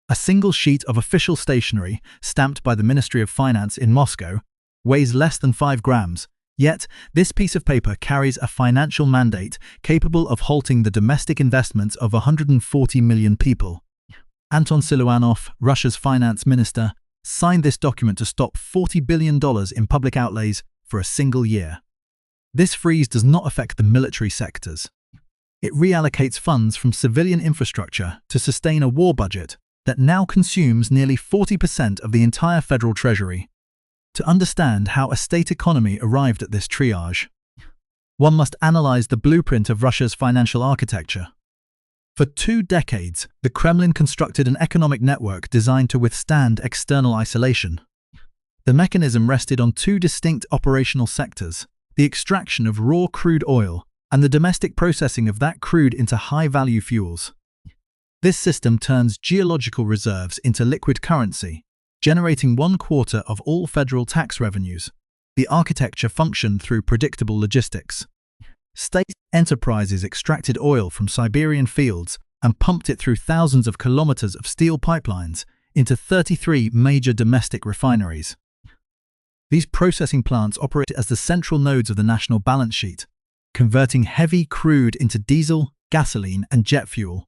A single sheet of official stationery, stamped by the Ministry of Finance in Moscow, weighs less than 5 grams, yet this piece of paper carries a financial mandate capable of halting the domestic investments of 140 million people. Anton Siluanov, Russia's finance minister, signed this document to stop $40 billion in public outlays for a single year. This freeze does not affect the military sectors. It reallocates funds from civilian infrastructure to sustain a war budget that now consumes nearly 40% of the entire federal treasury. To understand how a state economy arrived at this triage, one must analyze the blueprint of Russia's financial architecture. For 2 decades, the Kremlin constructed an economic network designed to withstand external isolation. The mechanism rested on 2 distinct operational sectors: the extraction of raw crude oil and the domestic processing of that crude into high-value fuels. This system turns geological reserves into liquid currency, generating 1/4 of all federal tax revenues. The architecture functioned through predictable logistics. State enterprises extracted oil from Siberian fields and pumped it through thousands of kilometers of steel pipelines into 33 major domestic refineries. These processing plants operated as the central nodes of the national balance sheet, converting heavy crude into diesel, gasoline, and jet fuel.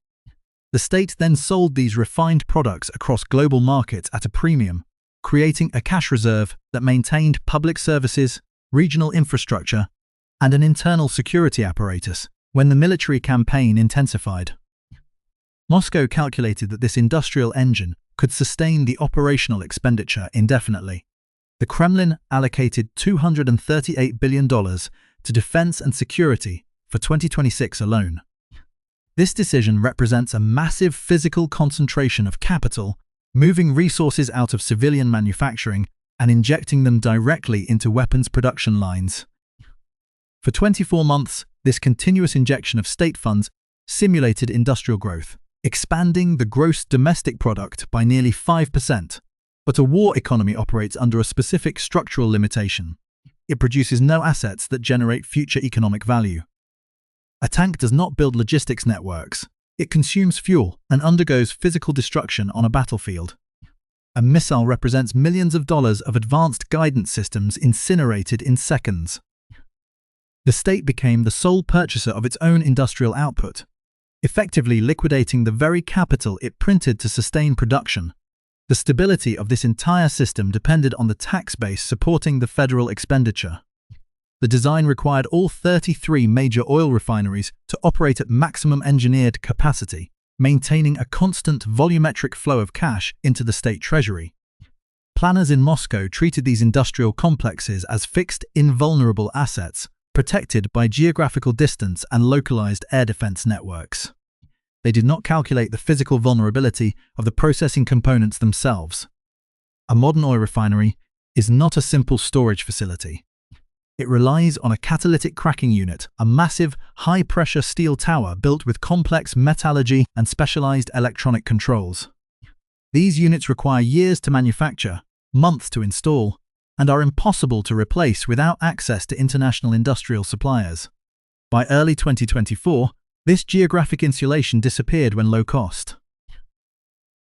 The state then sold these refined products across global markets at a premium, creating a cash reserve that maintained public services, regional infrastructure, and an internal security apparatus when the military campaign intensified. Moscow calculated that this industrial engine could sustain the operational expenditure indefinitely. The Kremlin allocated $238 billion to defense and security for 2026 alone. This decision represents a massive physical concentration of capital, moving resources out of civilian manufacturing and injecting them directly into weapons production lines. For 24 months, this continuous injection of state funds simulated industrial growth, expanding the gross domestic product by nearly 5%. But a war economy operates under a specific structural limitation. It produces no assets that generate future economic value. A tank does not build logistics networks. It consumes fuel and undergoes physical destruction on a battlefield. A missile represents millions of dollars of advanced guidance systems incinerated in seconds. The state became the sole purchaser of its own industrial output, effectively liquidating the very capital it printed to sustain production. The stability of this entire system depended on the tax base supporting the federal expenditure. The design required all 33 major oil refineries to operate at maximum engineered capacity, maintaining a constant volumetric flow of cash into the state treasury. Planners in Moscow treated these industrial complexes as fixed, invulnerable assets, protected by geographical distance and localized air defense networks. They did not calculate the physical vulnerability of the processing components themselves. A modern oil refinery is not a simple storage facility. It relies on a catalytic cracking unit, a massive, high-pressure steel tower built with complex metallurgy and specialized electronic controls. These units require years to manufacture, months to install, and are impossible to replace without access to international industrial suppliers. By early 2024, this geographic insulation disappeared when low cost.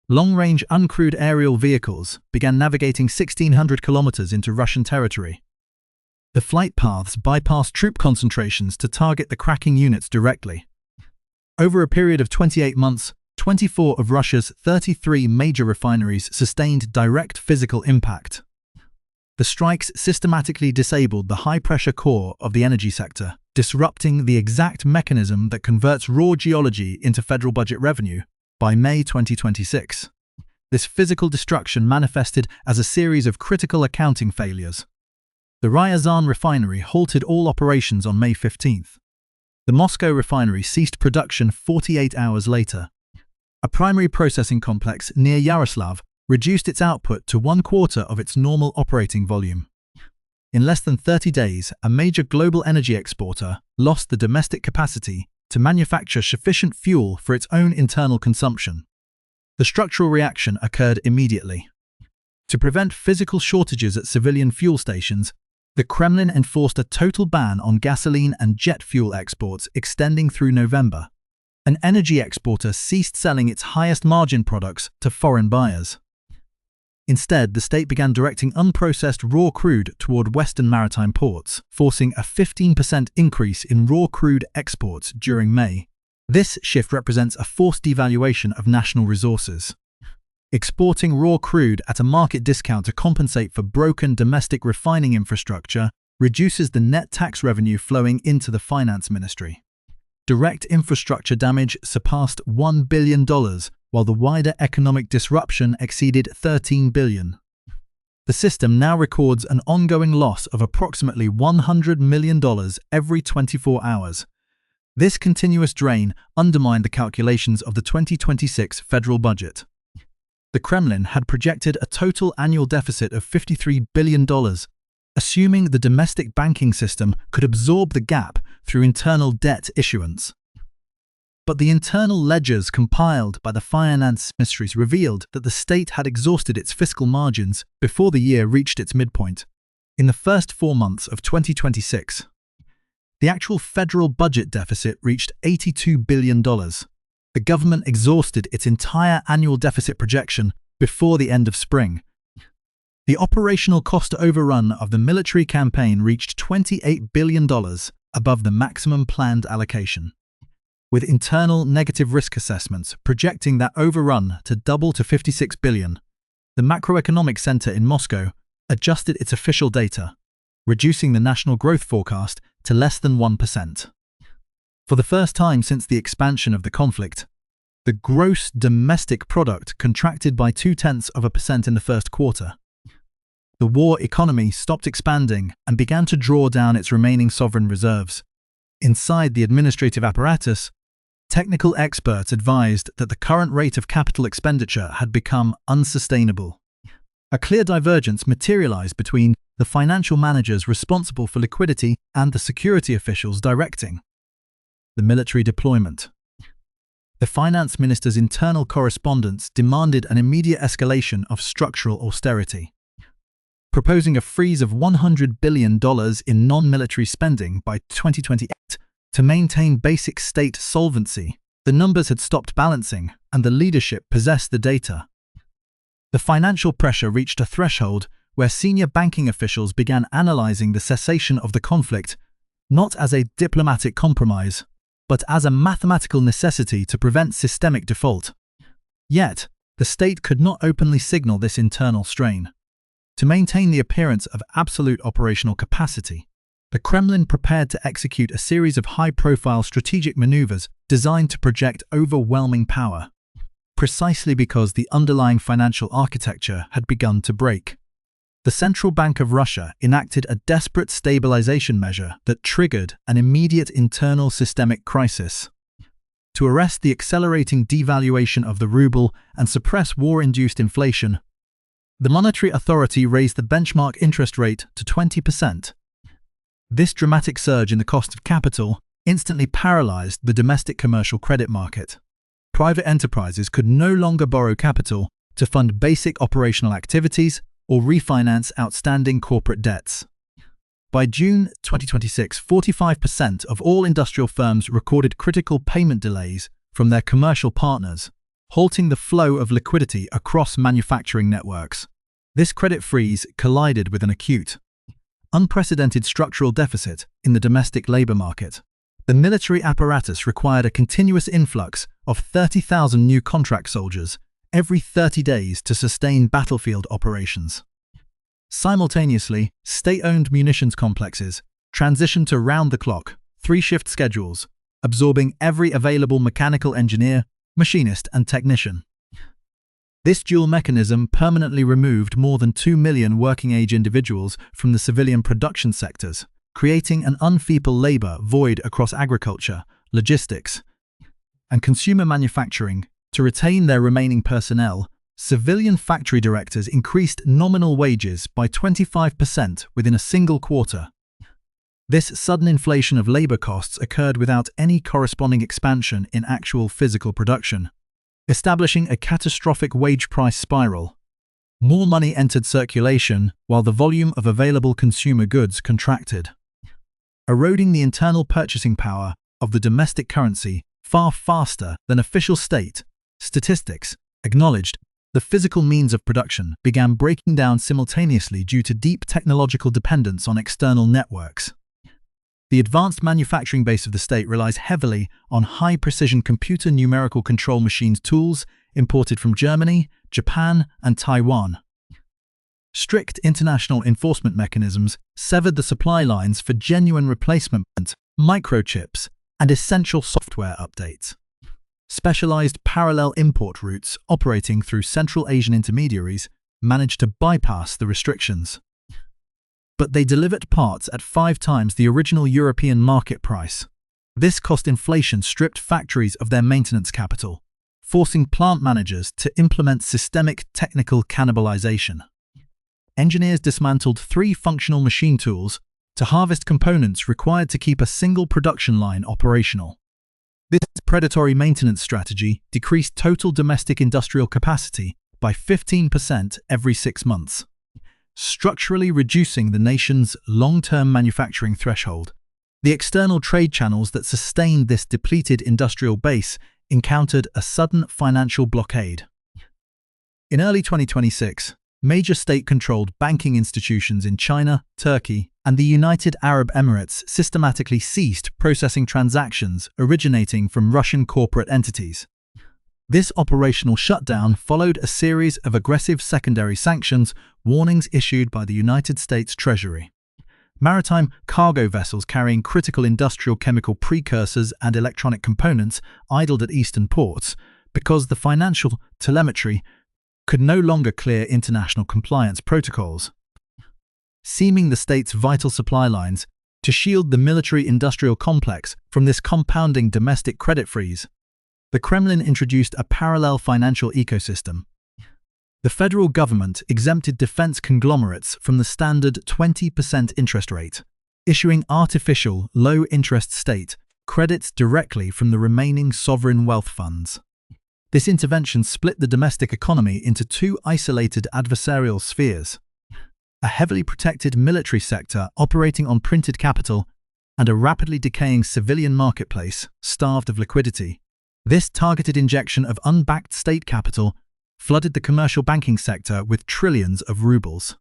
Long-range uncrewed aerial vehicles began navigating 1,600 kilometers into Russian territory. The flight paths bypassed troop concentrations to target the cracking units directly. Over a period of 28 months, 24 of Russia's 33 major refineries sustained direct physical impact. The strikes systematically disabled the high-pressure core of the energy sector, disrupting the exact mechanism that converts raw geology into federal budget revenue. By May 2026, this physical destruction manifested as a series of critical accounting failures. The Ryazan refinery halted all operations on May 15th. The Moscow refinery ceased production 48 hours later. A primary processing complex near Yaroslav reduced its output to 1/4 of its normal operating volume. In less than 30 days, a major global energy exporter lost the domestic capacity to manufacture sufficient fuel for its own internal consumption. The structural reaction occurred immediately. To prevent physical shortages at civilian fuel stations, the Kremlin enforced a total ban on gasoline and jet fuel exports extending through November. an energy exporter ceased selling its highest margin products to foreign buyers. Instead, the state began directing unprocessed raw crude toward Western maritime ports, forcing a 15% increase in raw crude exports during May. This shift represents a forced devaluation of national resources. Exporting raw crude at a market discount to compensate for broken domestic refining infrastructure reduces the net tax revenue flowing into the finance ministry. Direct infrastructure damage surpassed $1 billion, while the wider economic disruption exceeded $13 billion. The system now records an ongoing loss of approximately $100 million every 24 hours. This continuous drain undermined the calculations of the 2026 federal budget. The Kremlin had projected a total annual deficit of $53 billion, assuming the domestic banking system could absorb the gap through internal debt issuance. But the internal ledgers compiled by the finance ministries revealed that the state had exhausted its fiscal margins before the year reached its midpoint. In the first 4 months of 2026, the actual federal budget deficit reached $82 billion. The government exhausted its entire annual deficit projection before the end of spring. The operational cost overrun of the military campaign reached $28 billion above the maximum planned allocation, with internal negative risk assessments projecting that overrun to double to $56 billion. The macroeconomic center in Moscow adjusted its official data, reducing the national growth forecast to less than 1%. For the first time since the expansion of the conflict, the gross domestic product contracted by 0.2% in the first quarter. The war economy stopped expanding and began to draw down its remaining sovereign reserves. Inside the administrative apparatus, technical experts advised that the current rate of capital expenditure had become unsustainable. A clear divergence materialized between the financial managers responsible for liquidity and the security officials directing the military deployment. The finance minister's internal correspondence demanded an immediate escalation of structural austerity, proposing a freeze of $100 billion in non-military spending by 2028 to maintain basic state solvency. The numbers had stopped balancing, and the leadership possessed the data. The financial pressure reached a threshold where senior banking officials began analyzing the cessation of the conflict not as a diplomatic compromise, but as a mathematical necessity to prevent systemic default. Yet, the state could not openly signal this internal strain. To maintain the appearance of absolute operational capacity, the Kremlin prepared to execute a series of high-profile strategic maneuvers designed to project overwhelming power, precisely because the underlying financial architecture had begun to break. The Central Bank of Russia enacted a desperate stabilization measure that triggered an immediate internal systemic crisis. To arrest the accelerating devaluation of the ruble and suppress war-induced inflation, the monetary authority raised the benchmark interest rate to 20%. This dramatic surge in the cost of capital instantly paralyzed the domestic commercial credit market. Private enterprises could no longer borrow capital to fund basic operational activities or refinance outstanding corporate debts. By June 2026, 45% of all industrial firms recorded critical payment delays from their commercial partners, halting the flow of liquidity across manufacturing networks. This credit freeze collided with an acute, unprecedented structural deficit in the domestic labor market. The military apparatus required a continuous influx of 30,000 new contract soldiers every 30 days to sustain battlefield operations. Simultaneously, state-owned munitions complexes transitioned to round-the-clock, 3-shift schedules, absorbing every available mechanical engineer, machinist, and technician. This dual mechanism permanently removed more than 2 million working-age individuals from the civilian production sectors, creating an unfeeble labor void across agriculture, logistics, and consumer manufacturing. To retain their remaining personnel, civilian factory directors increased nominal wages by 25% within a single quarter. This sudden inflation of labor costs occurred without any corresponding expansion in actual physical production, establishing a catastrophic wage price spiral. More money entered circulation while the volume of available consumer goods contracted, eroding the internal purchasing power of the domestic currency far faster than official state statistics acknowledged. The physical means of production began breaking down simultaneously due to deep technological dependence on external networks. The advanced manufacturing base of the state relies heavily on high-precision computer numerical control machines tools imported from Germany, Japan, and Taiwan. Strict international enforcement mechanisms severed the supply lines for genuine replacement, microchips, and essential software updates. Specialized parallel import routes operating through Central Asian intermediaries managed to bypass the restrictions. But they delivered parts at 5 times the original European market price. This cost inflation stripped factories of their maintenance capital, forcing plant managers to implement systemic technical cannibalization. Engineers dismantled 3 functional machine tools to harvest components required to keep a single production line operational. This predatory maintenance strategy decreased total domestic industrial capacity by 15% every 6 months, structurally reducing the nation's long-term manufacturing threshold. The external trade channels that sustained this depleted industrial base encountered a sudden financial blockade. In early 2026, major state-controlled banking institutions in China, Turkey, and the United Arab Emirates systematically ceased processing transactions originating from Russian corporate entities. This operational shutdown followed a series of aggressive secondary sanctions warnings issued by the United States Treasury. Maritime cargo vessels carrying critical industrial chemical precursors and electronic components idled at eastern ports because the financial telemetry could no longer clear international compliance protocols, seaming the state's vital supply lines to shield the military-industrial complex from this compounding domestic credit freeze. The Kremlin introduced a parallel financial ecosystem. The federal government exempted defense conglomerates from the standard 20% interest rate, issuing artificial, low-interest state credits directly from the remaining sovereign wealth funds. This intervention split the domestic economy into 2 isolated adversarial spheres: a heavily protected military sector operating on printed capital and a rapidly decaying civilian marketplace starved of liquidity. This targeted injection of unbacked state capital flooded the commercial banking sector with trillions of rubles.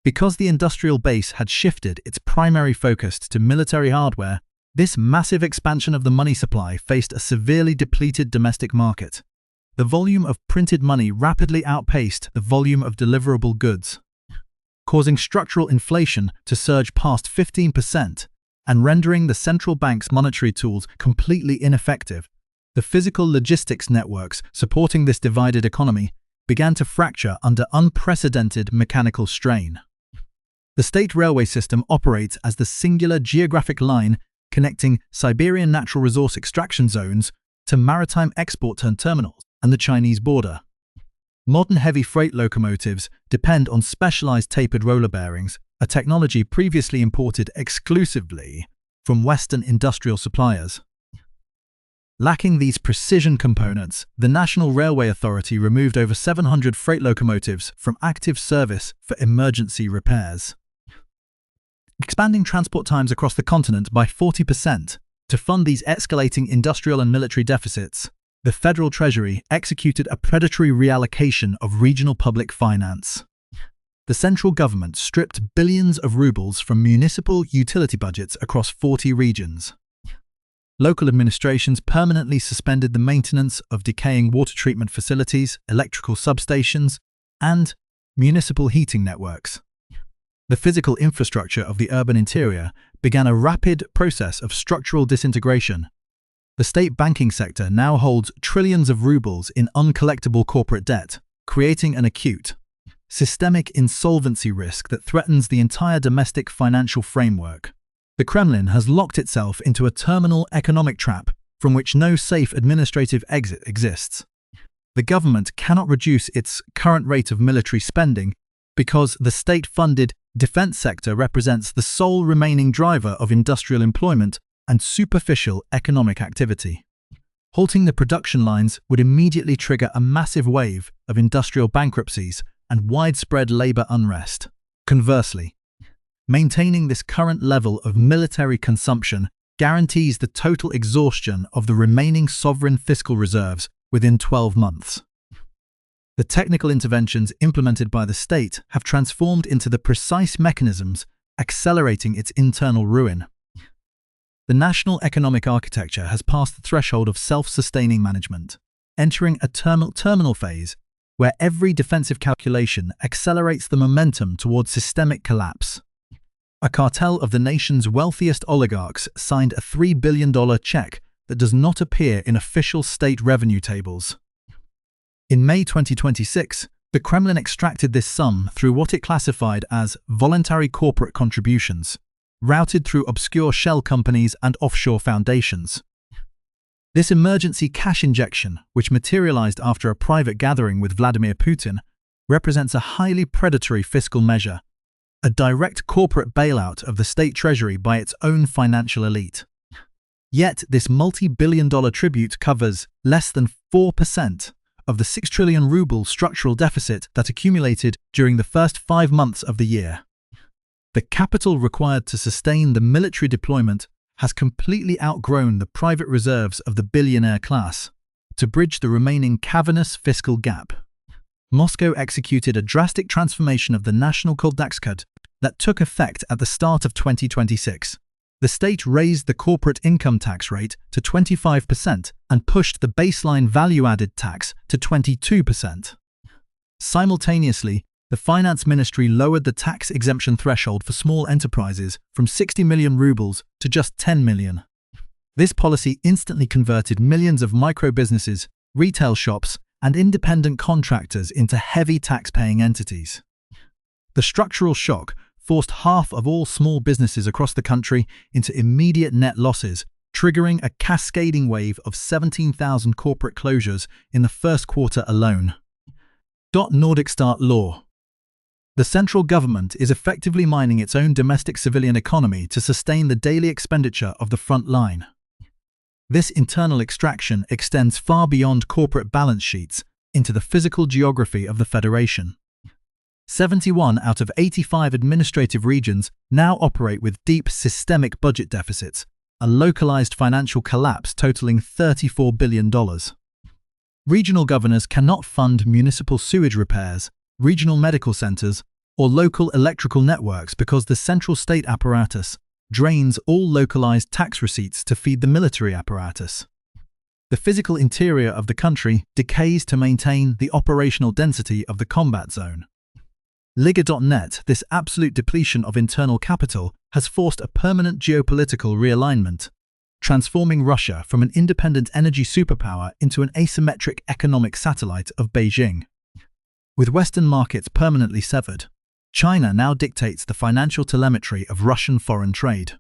Because the industrial base had shifted its primary focus to military hardware, this massive expansion of the money supply faced a severely depleted domestic market. The volume of printed money rapidly outpaced the volume of deliverable goods, causing structural inflation to surge past 15% and rendering the central bank's monetary tools completely ineffective. The physical logistics networks supporting this divided economy began to fracture under unprecedented mechanical strain. The state railway system operates as the singular geographic line connecting Siberian natural resource extraction zones to maritime export terminals and the Chinese border. Modern heavy freight locomotives depend on specialized tapered roller bearings, a technology previously imported exclusively from Western industrial suppliers. Lacking these precision components, the National Railway Authority removed over 700 freight locomotives from active service for emergency repairs, expanding transport times across the continent by 40%. To fund these escalating industrial and military deficits, the Federal Treasury executed a predatory reallocation of regional public finance. The central government stripped billions of rubles from municipal utility budgets across 40 regions. Local administrations permanently suspended the maintenance of decaying water treatment facilities, electrical substations, and municipal heating networks. The physical infrastructure of the urban interior began a rapid process of structural disintegration. The state banking sector now holds trillions of rubles in uncollectible corporate debt, creating an acute, systemic insolvency risk that threatens the entire domestic financial framework. The Kremlin has locked itself into a terminal economic trap from which no safe administrative exit exists. The government cannot reduce its current rate of military spending because the state-funded defense sector represents the sole remaining driver of industrial employment and superficial economic activity. Halting the production lines would immediately trigger a massive wave of industrial bankruptcies and widespread labor unrest. Conversely, maintaining this current level of military consumption guarantees the total exhaustion of the remaining sovereign fiscal reserves within 12 months. The technical interventions implemented by the state have transformed into the precise mechanisms accelerating its internal ruin. The national economic architecture has passed the threshold of self-sustaining management, entering a terminal phase where every defensive calculation accelerates the momentum towards systemic collapse. A cartel of the nation's wealthiest oligarchs signed a $3 billion check that does not appear in official state revenue tables. In May 2026, the Kremlin extracted this sum through what it classified as voluntary corporate contributions, routed through obscure shell companies and offshore foundations. This emergency cash injection, which materialized after a private gathering with Vladimir Putin, represents a highly predatory fiscal measure, a direct corporate bailout of the state treasury by its own financial elite. Yet this multi-billion-dollar tribute covers less than 4% of the 6 trillion ruble structural deficit that accumulated during the first 5 months of the year. The capital required to sustain the military deployment has completely outgrown the private reserves of the billionaire class. To bridge the remaining cavernous fiscal gap, Moscow executed a drastic transformation of the national Kodakskod that took effect at the start of 2026. The state raised the corporate income tax rate to 25% and pushed the baseline value-added tax to 22%. Simultaneously, the Finance Ministry lowered the tax exemption threshold for small enterprises from 60 million rubles to just 10 million. This policy instantly converted millions of micro-businesses, retail shops, and independent contractors into heavy tax-paying entities. The structural shock forced half of all small businesses across the country into immediate net losses, triggering a cascading wave of 17,000 corporate closures in the first quarter alone. Nordic Start Law. The central government is effectively mining its own domestic civilian economy to sustain the daily expenditure of the front line. This internal extraction extends far beyond corporate balance sheets into the physical geography of the Federation. 71 out of 85 administrative regions now operate with deep systemic budget deficits, a localized financial collapse totaling $34 billion. Regional governors cannot fund municipal sewage repairs, regional medical centers, or local electrical networks because the central state apparatus drains all localized tax receipts to feed the military apparatus. The physical interior of the country decays to maintain the operational density of the combat zone. Liga.net, this absolute depletion of internal capital has forced a permanent geopolitical realignment, transforming Russia from an independent energy superpower into an asymmetric economic satellite of Beijing. With Western markets permanently severed, China now dictates the financial telemetry of Russian foreign trade.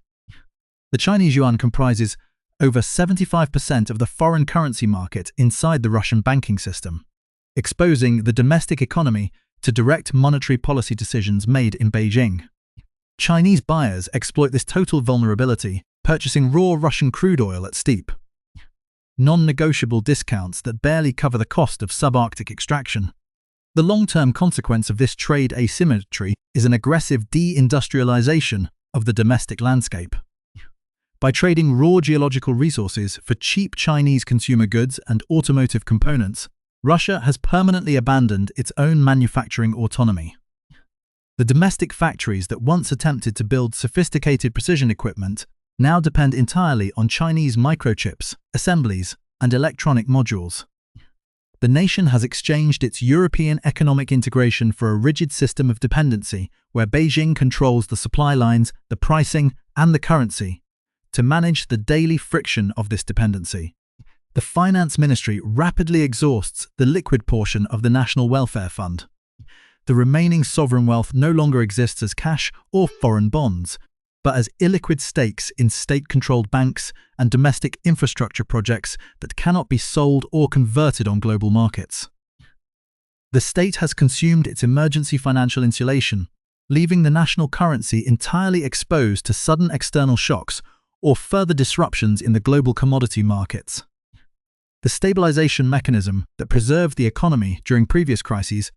The Chinese yuan comprises over 75% of the foreign currency market inside the Russian banking system, exposing the domestic economy to direct monetary policy decisions made in Beijing. Chinese buyers exploit this total vulnerability, purchasing raw Russian crude oil at steep, non-negotiable discounts that barely cover the cost of subarctic extraction. The long-term consequence of this trade asymmetry is an aggressive de-industrialization of the domestic landscape. By trading raw geological resources for cheap Chinese consumer goods and automotive components, Russia has permanently abandoned its own manufacturing autonomy. The domestic factories that once attempted to build sophisticated precision equipment now depend entirely on Chinese microchips, assemblies, and electronic modules. The nation has exchanged its European economic integration for a rigid system of dependency where Beijing controls the supply lines, the pricing, and the currency. To manage the daily friction of this dependency, the Finance Ministry rapidly exhausts the liquid portion of the National Welfare Fund. The remaining sovereign wealth no longer exists as cash or foreign bonds, but as illiquid stakes in state-controlled banks and domestic infrastructure projects that cannot be sold or converted on global markets. The state has consumed its emergency financial insulation, leaving the national currency entirely exposed to sudden external shocks or further disruptions in the global commodity markets. The stabilization mechanism that preserved the economy during previous crises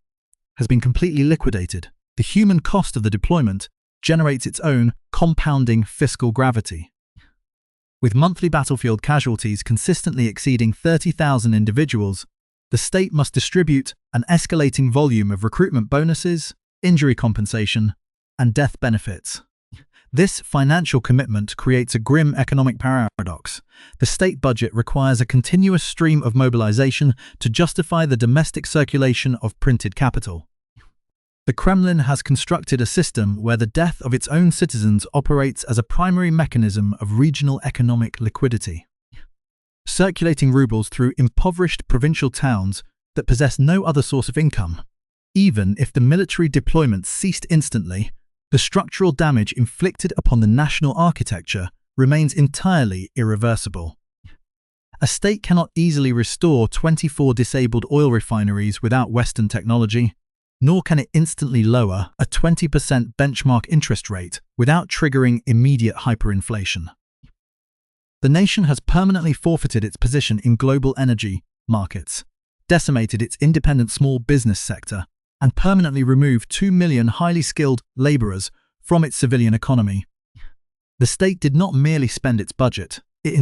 has been completely liquidated. The human cost of the deployment generates its own compounding fiscal gravity. With monthly battlefield casualties consistently exceeding 30,000 individuals, the state must distribute an escalating volume of recruitment bonuses, injury compensation, and death benefits. This financial commitment creates a grim economic paradox. The state budget requires a continuous stream of mobilization to justify the domestic circulation of printed capital. The Kremlin has constructed a system where the death of its own citizens operates as a primary mechanism of regional economic liquidity, circulating rubles through impoverished provincial towns that possess no other source of income. Even if the military deployment ceased instantly, the structural damage inflicted upon the national architecture remains entirely irreversible. A state cannot easily restore 24 disabled oil refineries without Western technology, nor can it instantly lower a 20% benchmark interest rate without triggering immediate hyperinflation. The nation has permanently forfeited its position in global energy markets, decimated its independent small business sector, and permanently removed 2 million highly skilled laborers from its civilian economy. The state did not merely spend its budget, it